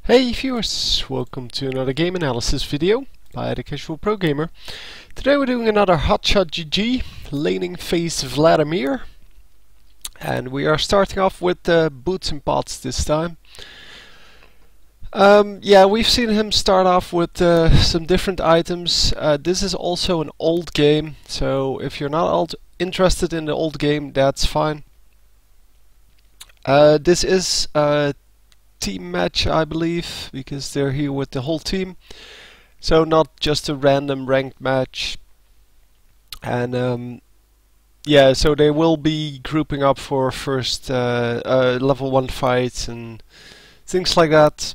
Hey viewers, welcome to another game analysis video by the Casual Pro Gamer. Today we're doing another HotshotGG laning phase Vladimir, and we are starting off with boots and pots this time. Yeah, we've seen him start off with some different items. This is also an old game, so if you're not interested in the old game, that's fine. This is team match, I believe, because they're here with the whole team, so not just a random ranked match. And yeah, so they will be grouping up for first level 1 fights and things like that.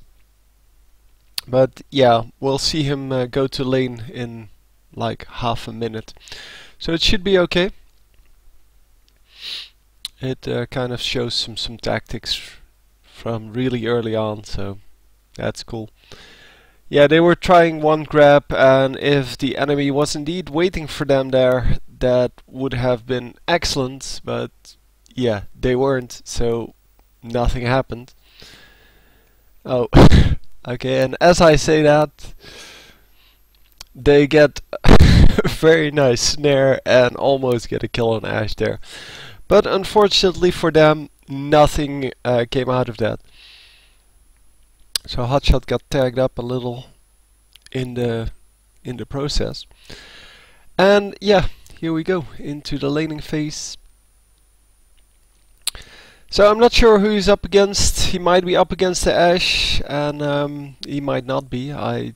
But yeah, we'll see him go to lane in like half a minute, so it should be okay. It kind of shows some tactics from really early on, so that's cool. Yeah, they were trying one grab, and if the enemy was indeed waiting for them there, that would have been excellent, but yeah, they weren't, so nothing happened. Oh, okay, and as I say that, they get a very nice snare and almost get a kill on Ashe there. But unfortunately for them, nothing came out of that. So Hotshot got tagged up a little in the process. And yeah, here we go into the laning phase. So I'm not sure who he's up against. He might be up against the Ashe, and he might not be. I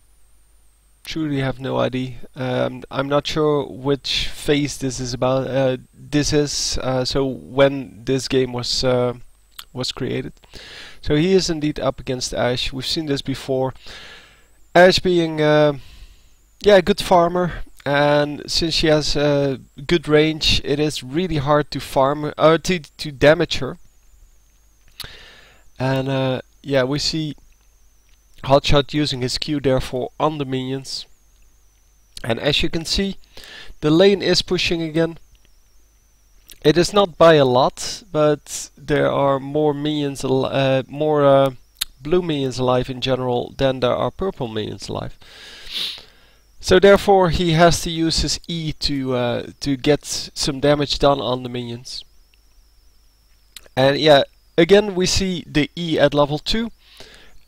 truly have no idea. I'm not sure which phase this is about. So when this game was created. So he is indeed up against Ashe. We've seen this before. Ashe being yeah, a good farmer, and since she has good range, it is really hard to farm to damage her. And yeah, we see Hotshot using his Q therefore on the minions, and as you can see, the lane is pushing again. It is not by a lot, but there are more minions, blue minions alive in general than there are purple minions alive. So therefore, he has to use his E to get some damage done on the minions. And yeah, again we see the E at level 2.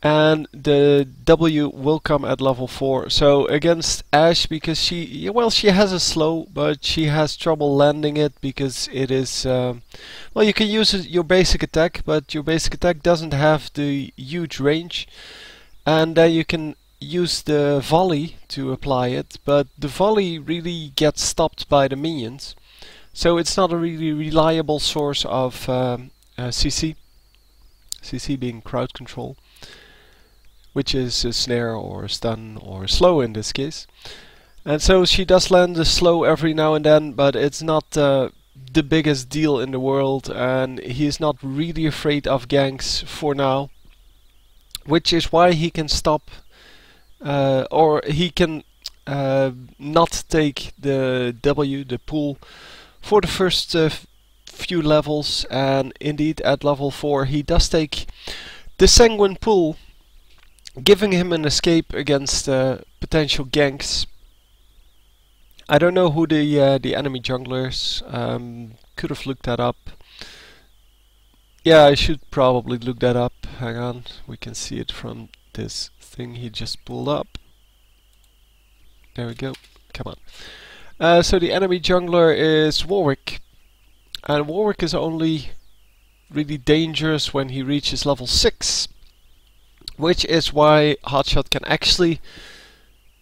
And the W will come at level 4. So against Ashe, because she has a slow, but she has trouble landing it because it is well, you can use your basic attack, but your basic attack doesn't have the huge range, and then you can use the volley to apply it, but the volley really gets stopped by the minions, so it's not a really reliable source of CC. CC being crowd control, which is a snare or a stun or a slow in this case. And so she does land a slow every now and then, but it's not the biggest deal in the world, and he's not really afraid of ganks for now, which is why he can stop or he can not take the W, the pull, for the first few levels. And indeed at level 4 he does take the Sanguine pull, giving him an escape against potential ganks. I don't know who the enemy jungler is. Could have looked that up. Yeah, I should probably look that up. Hang on, we can see it from this thing he just pulled up. There we go. Come on. So the enemy jungler is Warwick, and Warwick is only really dangerous when he reaches level 6. Which is why Hotshot can actually,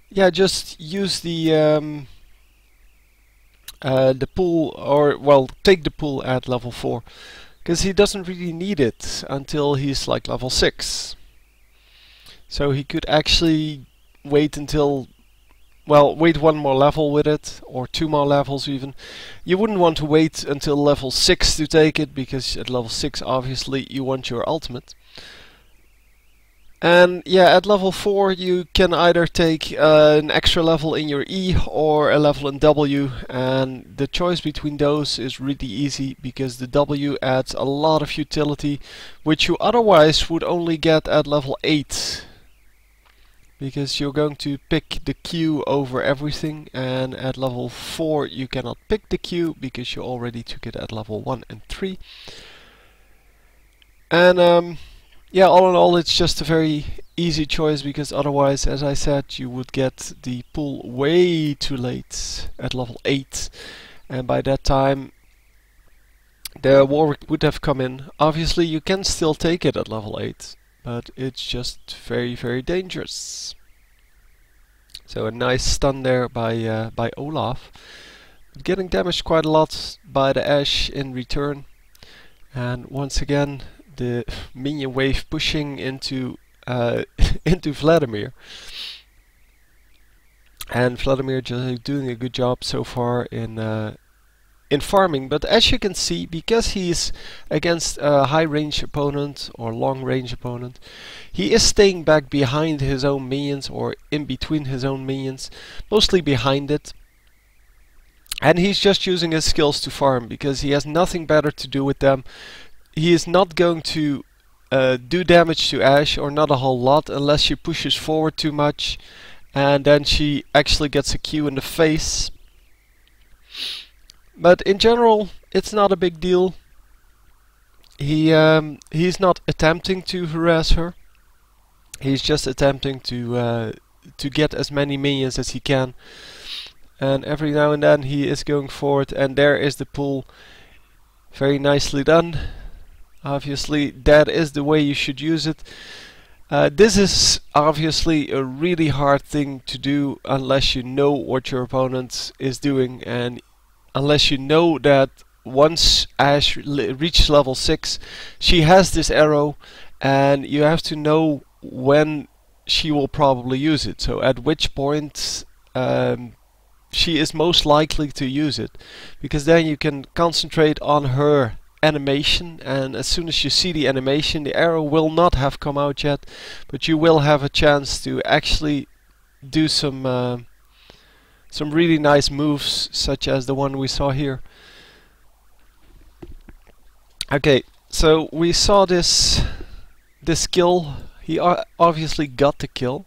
yeah, just use the pool, or well, take the pool at level 4, because he doesn't really need it until he's like level 6. So he could actually wait until, well, wait one more level with it, or 2 more levels even. You wouldn't want to wait until level 6 to take it, because at level 6 obviously you want your ultimate. And yeah, at level 4 you can either take an extra level in your E or a level in W, and the choice between those is really easy, because the W adds a lot of utility which you otherwise would only get at level 8. because you're going to pick the Q over everything, and at level 4 you cannot pick the Q because you already took it at level 1 and 3. And yeah, all in all it's just a very easy choice, because otherwise, as I said, you would get the pull way too late at level 8, and by that time the Warwick would have come in. Obviously you can still take it at level 8, but it's just very, very dangerous. So a nice stun there by Olaf, getting damaged quite a lot by the Ashe in return. And once again the minion wave pushing into into Vladimir. And Vladimir just doing a good job so far in farming, but as you can see, because he's against a high range opponent or long range opponent, he is staying back behind his own minions, or in between his own minions, mostly behind it. And he's just using his skills to farm, because he has nothing better to do with them. He is not going to do damage to Ashe, or not a whole lot, unless she pushes forward too much, and then she actually gets a Q in the face. But in general, it's not a big deal. He's not attempting to harass her. He's just attempting to get as many minions as he can. And every now and then he is going forward, and there is the pull. Very nicely done. Obviously, that is the way you should use it. This is obviously a really hard thing to do unless you know what your opponent is doing, and unless you know that once Ashe reaches level 6, she has this arrow, and you have to know when she will probably use it. So at which point she is most likely to use it, because then you can concentrate on her animation, and as soon as you see the animation, the arrow will not have come out yet, but you will have a chance to actually do some really nice moves, such as the one we saw here. Okay, so we saw this kill. He obviously got the kill,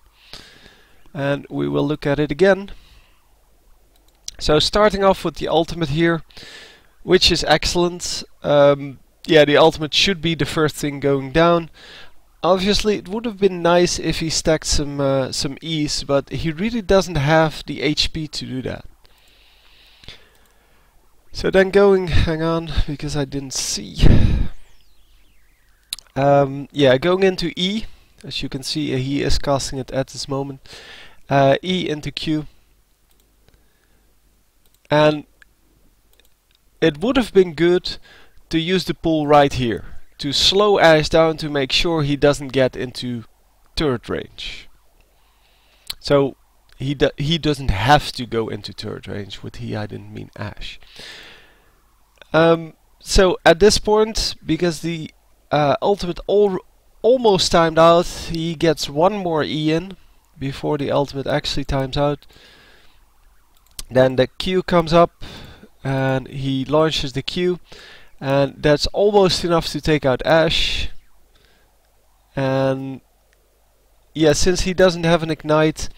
and we will look at it again. So starting off with the ultimate here, which is excellent. Yeah, the ultimate should be the first thing going down. Obviously, it would have been nice if he stacked some E's, but he really doesn't have the HP to do that. So then hang on, because I didn't see. Yeah, going into E, as you can see, he is casting it at this moment. E into Q. And it would have been good to use the pull right here, to slow Ashe down, to make sure he doesn't get into turret range. So he doesn't have to go into turret range. With he, I didn't mean Ashe. So at this point, because the ultimate almost timed out, he gets one more E in before the ultimate actually times out. Then the Q comes up, and he launches the Q, and that's almost enough to take out Ashe. And yeah, since he doesn't have an ignite,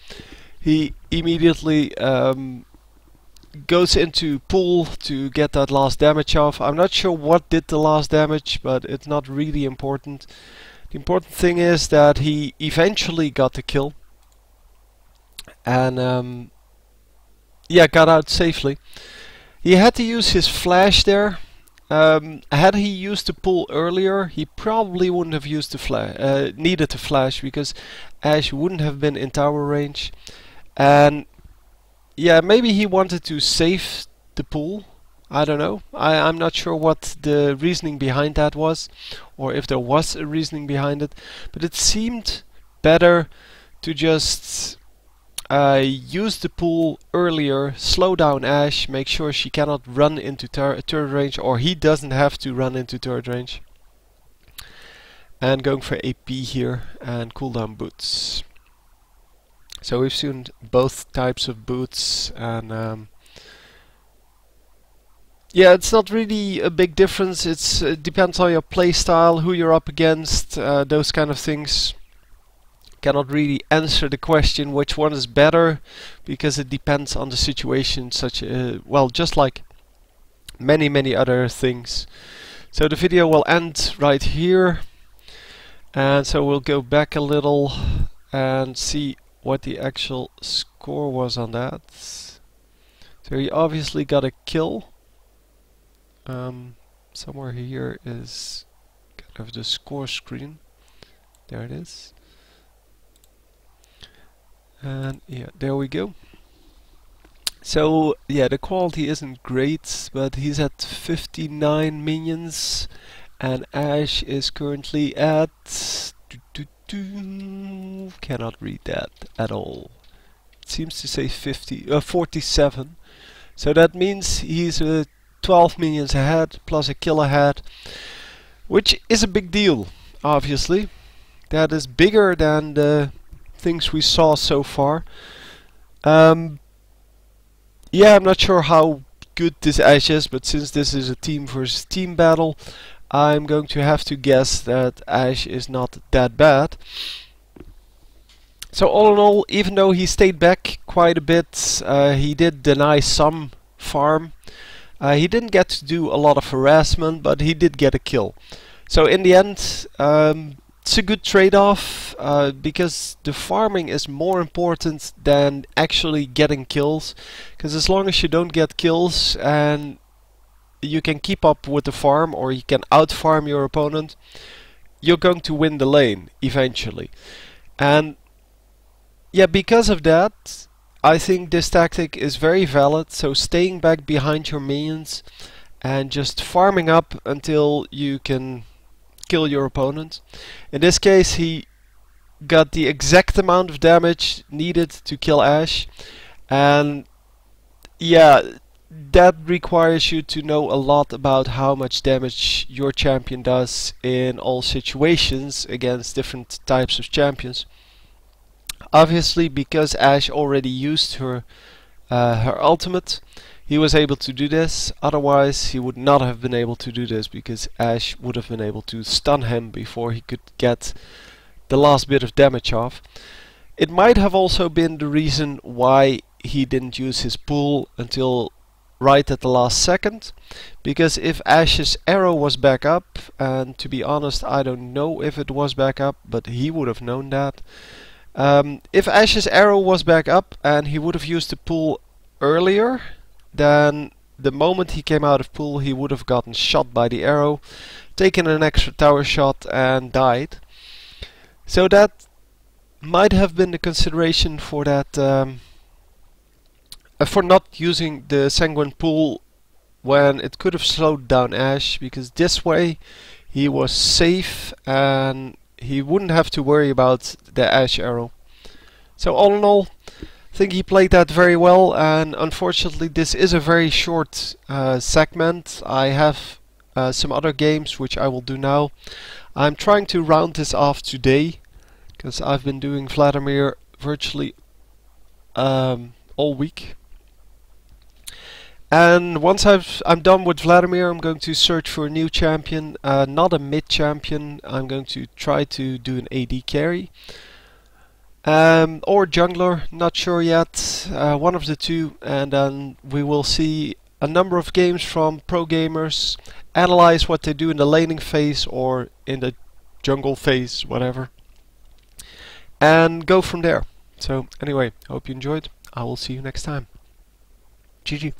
he immediately goes into pull to get that last damage off. I'm not sure what did the last damage, but it's not really important. The important thing is that he eventually got the kill, and yeah, got out safely. He had to use his flash there. Had he used the pull earlier, he probably wouldn't have used the needed the flash, because Ashe wouldn't have been in tower range. And yeah, maybe he wanted to save the pull. I don't know. I'm not sure what the reasoning behind that was, or if there was a reasoning behind it. But it seemed better to just use the pull earlier, slow down Ashe, make sure she cannot run into turret range, or he doesn't have to run into turret range. And going for AP here and cooldown boots. So we've seen both types of boots, and yeah, it's not really a big difference. It depends on your playstyle, who you're up against, those kind of things. cannot really answer the question which one is better, because it depends on the situation, such well, just like many other things. So the video will end right here, and so we'll go back a little and see what the actual score was on that. So he obviously got a kill. Somewhere here is kind of the score screen. There it is. And yeah, there we go. So yeah, the quality isn't great, but he's at 59 minions, and Ash is currently at cannot read that at all. It seems to say 47. So that means he's 12 minions ahead plus a kill ahead, which is a big deal, obviously. That is bigger than the things we saw so far. Yeah, I'm not sure how good this Ash is, but since this is a team versus team battle, I'm going to have to guess that Ash is not that bad. So all in all, even though he stayed back quite a bit, he did deny some farm. He didn't get to do a lot of harassment, but he did get a kill. So in the end, it's a good trade-off, because the farming is more important than actually getting kills. Because as long as you don't get kills and you can keep up with the farm, or you can out-farm your opponent, you're going to win the lane eventually. And yeah, because of that, I think this tactic is very valid. So staying back behind your minions and just farming up until you can kill your opponent. In this case, he got the exact amount of damage needed to kill Ash, and yeah, that requires you to know a lot about how much damage your champion does in all situations against different types of champions. Obviously, because Ash already used her ultimate, he was able to do this. Otherwise, he would not have been able to do this, because Ash would have been able to stun him before he could get the last bit of damage off. It might have also been the reason why he didn't use his pool until right at the last second, because if Ash's arrow was back up, and to be honest, I don't know if it was back up, but he would have known that. If Ash's arrow was back up and he would have used the pool earlier, then the moment he came out of pool, he would have gotten shot by the arrow, taken an extra tower shot and died. So that might have been the consideration for that, for not using the Sanguine pool when it could have slowed down Ash, because this way he was safe and he wouldn't have to worry about the Ash arrow. So all in all, I think he played that very well, and unfortunately this is a very short segment. I have some other games which I will do now. I'm trying to round this off today, because I've been doing Vladimir virtually all week. And once I'm done with Vladimir, I'm going to search for a new champion, not a mid champion. I'm going to try to do an AD carry. Or jungler, not sure yet, one of the two, and then we will see a number of games from pro gamers, analyze what they do in the laning phase or in the jungle phase, whatever, and go from there. So anyway, hope you enjoyed. I will see you next time. GG.